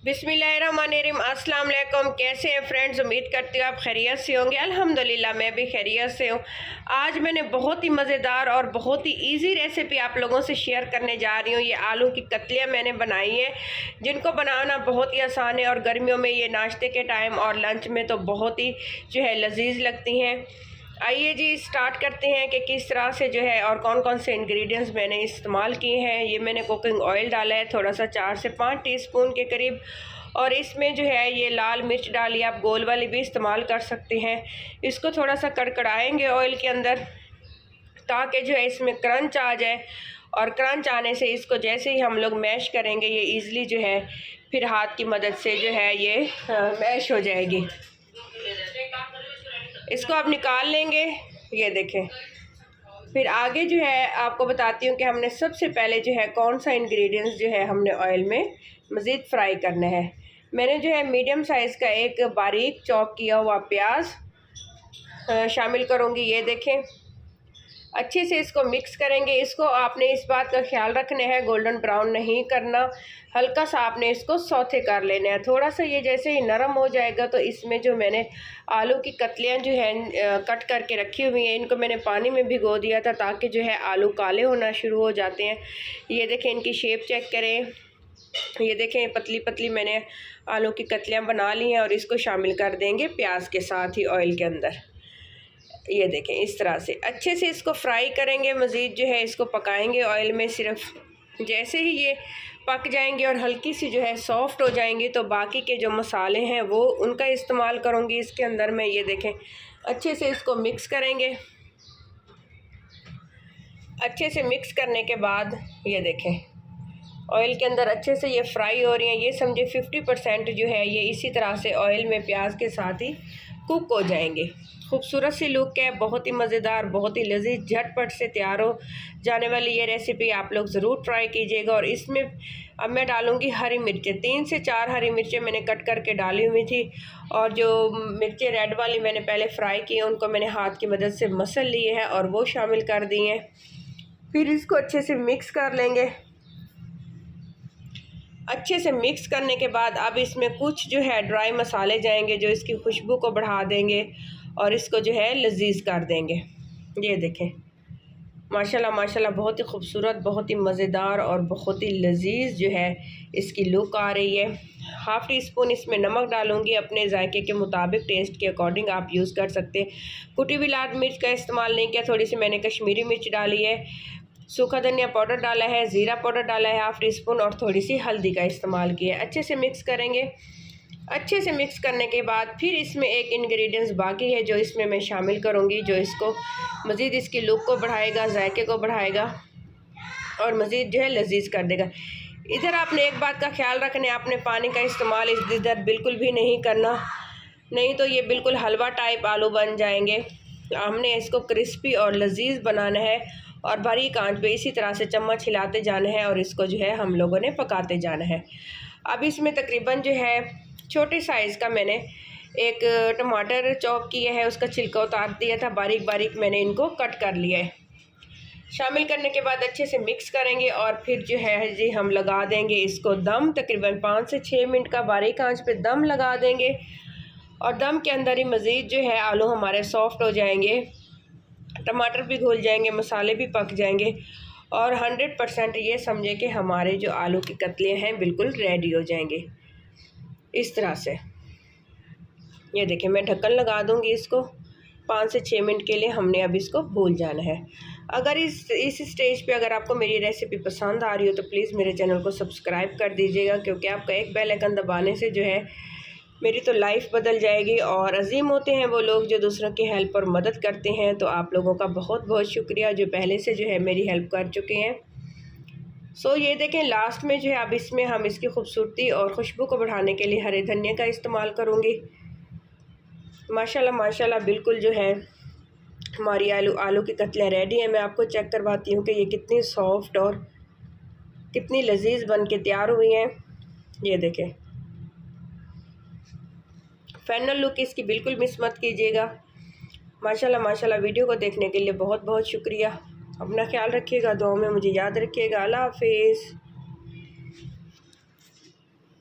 बिस्मिल्लाहिर्रहमानिर्रहीम। अस्सलाम वालेकुम। कैसे हैं फ्रेंड्स? उम्मीद करती हूँ आप खैरियत से होंगे। अल्हम्दुलिल्लाह मैं भी खैरियत से हूँ। आज मैंने बहुत ही मज़ेदार और बहुत ही इजी रेसिपी आप लोगों से शेयर करने जा रही हूँ। ये आलू की कतलियाँ मैंने बनाई हैं, जिनको बनाना बहुत ही आसान है और गर्मियों में ये नाश्ते के टाइम और लंच में तो बहुत ही जो है लजीज लगती हैं। आइए जी स्टार्ट करते हैं कि किस तरह से जो है और कौन कौन से इंग्रेडिएंट्स मैंने इस्तेमाल किए हैं। ये मैंने कुकिंग ऑयल डाला है थोड़ा सा, 4 से 5 टीस्पून के करीब, और इसमें जो है ये लाल मिर्च डाली, आप गोल वाली भी इस्तेमाल कर सकते हैं। इसको थोड़ा सा कड़कड़ाएंगे ऑयल के अंदर ताकि जो है इसमें क्रंच आ जाए, और क्रंच आने से इसको जैसे ही हम लोग मैश करेंगे ये ईज़िली जो है फिर हाथ की मदद से जो है ये मैश हो जाएगी। इसको आप निकाल लेंगे। ये देखें। फिर आगे जो है आपको बताती हूँ कि हमने सबसे पहले जो है कौन सा इंग्रेडिएंट्स जो है हमने ऑयल में मज़ीद फ्राई करना है। मैंने जो है मीडियम साइज़ का एक बारीक चॉप किया हुआ प्याज शामिल करूँगी। ये देखें, अच्छे से इसको मिक्स करेंगे। इसको आपने इस बात का ख्याल रखना है गोल्डन ब्राउन नहीं करना, हल्का सा आपने इसको सौथे कर लेना है। थोड़ा सा ये जैसे ही नरम हो जाएगा तो इसमें जो मैंने आलू की कतलियाँ जो है कट करके रखी हुई हैं, इनको मैंने पानी में भिगो दिया था ताकि जो है आलू काले होना शुरू हो जाते हैं। ये देखें, इनकी शेप चेक करें। ये देखें पतली पतली मैंने आलू की कतलियाँ बना ली हैं और इसको शामिल कर देंगे प्याज के साथ ही ऑयल के अंदर। ये देखें इस तरह से अच्छे से इसको फ्राई करेंगे। मज़ीद जो है इसको पकाएंगे ऑयल में। सिर्फ जैसे ही ये पक जाएंगे और हल्की सी जो है सॉफ्ट हो जाएंगी तो बाकी के जो मसाले हैं वो उनका इस्तेमाल करूँगी इसके अंदर में। ये देखें अच्छे से इसको मिक्स करेंगे। अच्छे से मिक्स करने के बाद ये देखें ऑयल के अंदर अच्छे से ये फ्राई हो रही हैं। ये समझे 50% जो है ये इसी तरह से ऑयल में प्याज के साथ ही कुक हो जाएंगे। खूबसूरत सी लुक है, बहुत ही मज़ेदार, बहुत ही लजीज, झटपट से तैयार हो जाने वाली ये रेसिपी आप लोग ज़रूर ट्राई कीजिएगा। और इसमें अब मैं डालूँगी हरी मिर्चें। 3 से 4 हरी मिर्चें मैंने कट करके डाली हुई थी, और जो मिर्चें रेड वाली मैंने पहले फ्राई की हैं उनको मैंने हाथ की मदद से मसल लिए हैं और वो शामिल कर दी हैं। फिर इसको अच्छे से मिक्स कर लेंगे। अच्छे से मिक्स करने के बाद अब इसमें कुछ जो है ड्राई मसाले जाएंगे जो इसकी खुशबू को बढ़ा देंगे और इसको जो है लजीज कर देंगे। ये देखें माशाल्लाह माशाल्लाह बहुत ही खूबसूरत, बहुत ही मज़ेदार और बहुत ही लजीज जो है इसकी लुक आ रही है। हाफ़ टी स्पून इसमें नमक डालूंगी, अपने जायके के मुताबिक, टेस्ट के अकॉर्डिंग आप यूज़ कर सकते हैं। कुटी हुई लाल मिर्च का इस्तेमाल नहीं किया, थोड़ी सी मैंने कश्मीरी मिर्च डाली है, सूखा धनिया पाउडर डाला है, ज़ीरा पाउडर डाला है हाफ़ टी स्पून, और थोड़ी सी हल्दी का इस्तेमाल किया है। अच्छे से मिक्स करेंगे। अच्छे से मिक्स करने के बाद फिर इसमें एक इंग्रेडिएंट्स बाकी है जो इसमें मैं शामिल करूँगी, जो इसको मज़ीद इसकी लुक को बढ़ाएगा, जायके को बढ़ाएगा और मज़ीद जो है लजीज कर देगा। इधर आपने एक बात का ख्याल रखना है, आपने पानी का इस्तेमाल इधर बिल्कुल भी नहीं करना, नहीं तो ये बिल्कुल हलवा टाइप आलू बन जाएंगे। हमने इसको क्रिस्पी और लजीज बनाना है और बारीक आंच पे इसी तरह से चम्मच हिलाते जाना है और इसको जो है हम लोगों ने पकाते जाना है। अब इसमें तकरीबन जो है छोटे साइज़ का मैंने एक टमाटर चॉप किया है, उसका छिलका उतार दिया था, बारीक बारीक मैंने इनको कट कर लिया है। शामिल करने के बाद अच्छे से मिक्स करेंगे और फिर जो है जी हम लगा देंगे इसको दम। तकरीबन 5 से 6 मिनट का बारीक आंच पे दम लगा देंगे और दम के अंदर ही मज़ीद जो है आलू हमारे सॉफ्ट हो जाएंगे, टमाटर भी घुल जाएंगे, मसाले भी पक जाएंगे और 100% ये समझे कि हमारे जो आलू की कतलियाँ हैं बिल्कुल रेडी हो जाएंगे इस तरह से। ये देखिए मैं ढक्कन लगा दूंगी इसको। 5 से 6 मिनट के लिए हमने अब इसको भूल जाना है। अगर इस स्टेज पे अगर आपको मेरी रेसिपी पसंद आ रही हो तो प्लीज़ मेरे चैनल को सब्सक्राइब कर दीजिएगा, क्योंकि आपका एक बेल आइकन दबाने से जो है मेरी तो लाइफ बदल जाएगी। और अजीम होते हैं वो लोग जो दूसरों की हेल्प और मदद करते हैं, तो आप लोगों का बहुत बहुत शुक्रिया जो पहले से जो है मेरी हेल्प कर चुके हैं। ये देखें लास्ट में जो है अब इसमें हम इसकी खूबसूरती और खुशबू को बढ़ाने के लिए हरे धनिया का इस्तेमाल करूँगी। माशाल्लाह माशाल्लाह बिल्कुल जो है हमारी आलू की कतलियाँ रेडी हैं। मैं आपको चेक करवाती हूँ कि ये कितनी सॉफ्ट और कितनी लजीज बन के तैयार हुई हैं। ये देखें फाइनल लुक इसकी बिल्कुल मिस मत कीजिएगा। माशाल्लाह माशाल्लाह। वीडियो को देखने के लिए बहुत बहुत शुक्रिया। अपना ख्याल रखिएगा, दुआओं में मुझे याद रखिएगा। अल्लाह हाफिज़।